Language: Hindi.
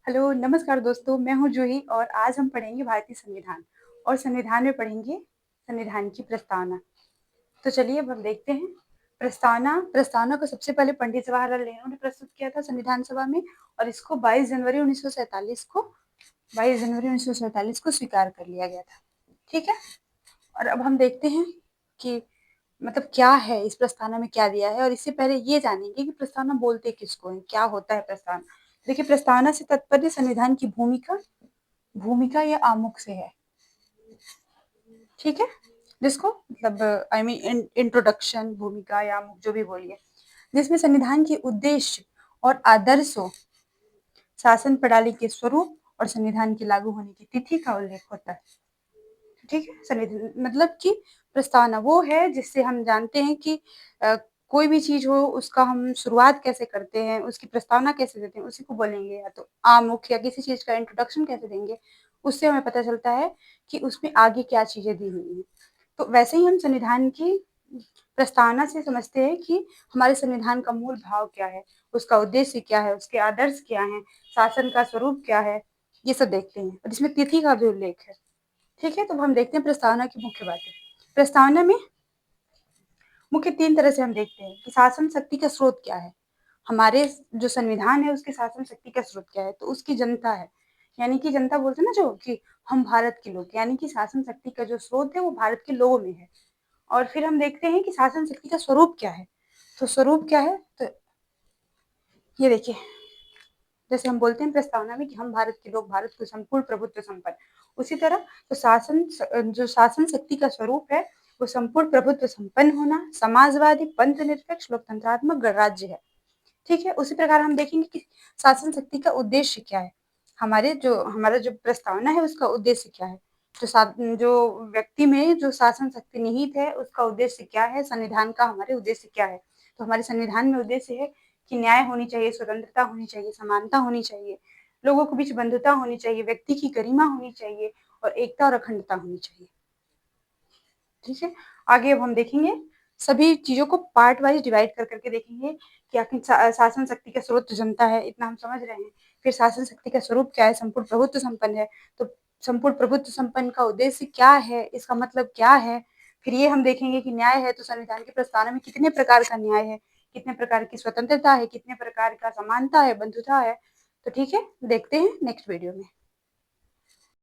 हेलो, नमस्कार दोस्तों, मैं हूँ जूही और आज हम पढ़ेंगे भारतीय संविधान और संविधान में पढ़ेंगे संविधान की प्रस्तावना। तो चलिए अब हम देखते हैं। प्रस्तावना को सबसे पहले पंडित जवाहरलाल नेहरू ने प्रस्तुत किया था संविधान सभा में और इसको 22 जनवरी 1947 को स्वीकार कर लिया गया था। ठीक है, और अब हम देखते हैं कि मतलब क्या है इस प्रस्तावना में, क्या दिया है। और इससे पहले ये जानेंगे कि प्रस्तावना बोलते किसको है, क्या होता है प्रस्तावना। देखिए, प्रस्तावना से तात्पर्य संविधान की भूमिका भूमिका या आमुख से है। ठीक है, जिसको मतलब आई मीन इंट्रोडक्शन, भूमिका या आमुख जो भी बोलिए, जिसमें संविधान के उद्देश्य और आदर्शों, शासन प्रणाली के स्वरूप और संविधान के लागू होने की तिथि का उल्लेख होता है। ठीक है, संविधान मतलब कि प्रस्तावना वो है जिससे हम जानते हैं कि कोई भी चीज हो उसका हम शुरुआत कैसे करते हैं, उसकी प्रस्तावना कैसे देते हैं, उसी को बोलेंगे। या तो आमुख, या किसी चीज का इंट्रोडक्शन कैसे देंगे, उससे हमें पता चलता है कि उसमें आगे क्या चीजें दी हुई हैं। तो वैसे ही हम संविधान की प्रस्तावना से समझते हैं कि हमारे संविधान का मूल भाव क्या है, उसका उद्देश्य क्या है, उसके आदर्श क्या हैं, शासन का स्वरूप क्या है, ये सब देखते हैं। और इसमें तिथि का भी उल्लेख है। ठीक है, तो हम देखते हैं प्रस्तावना की मुख्य बातें। प्रस्तावना में मुख्य 3 तरह से हम देखते हैं कि शासन शक्ति का स्रोत क्या है। हमारे जो संविधान है उसके शासन शक्ति का स्रोत क्या है, तो उसकी जनता है। यानी कि जनता बोलते हैं ना जो, कि हम भारत के लोग, यानी कि शासन शक्ति का जो स्रोत है वो भारत के लोगों में है। और फिर हम देखते हैं कि शासन शक्ति का स्वरूप क्या है। तो स्वरूप क्या है, तो ये देखिए, जैसे हम बोलते हैं प्रस्तावना में कि हम भारत के लोग, भारत को संपूर्ण प्रभुत्व संपन्न, उसी तरह तो जो शासन शक्ति का स्वरूप है वो संपूर्ण प्रभुत्व संपन्न होना, समाजवादी, पंथ निरपेक्ष, लोकतंत्रात्मक गणराज्य है। ठीक है, उसी प्रकार हम देखेंगे कि शासन शक्ति का उद्देश्य क्या है। हमारा जो प्रस्तावना है उसका उद्देश्य क्या है, जो व्यक्ति में जो शासन शक्ति निहित है उसका उद्देश्य क्या है, संविधान का हमारे उद्देश्य क्या है। तो हमारे संविधान में उद्देश्य है कि न्याय होनी चाहिए, स्वतंत्रता होनी चाहिए, समानता होनी चाहिए, लोगों के बीच बंधुता होनी चाहिए, व्यक्ति की गरिमा होनी चाहिए और एकता और अखंडता होनी चाहिए। ठीक है, आगे अब हम देखेंगे, सभी चीजों को पार्ट वाइज डिवाइड कर करके देखेंगे कि आखिर शासन शक्ति का स्रोत जनता है, इतना हम समझ रहे हैं। फिर शासन शक्ति का स्वरूप क्या है, संपूर्ण प्रभुत्व संपन्न है। तो संपूर्ण प्रभुत्व संपन्न का उद्देश्य क्या है, इसका मतलब क्या है। फिर ये हम देखेंगे कि न्याय है, तो संविधान की प्रस्तावना में कितने प्रकार का न्याय है, कितने प्रकार की स्वतंत्रता है, कितने प्रकार का समानता है, बंधुता है। तो ठीक है, देखते हैं नेक्स्ट वीडियो में।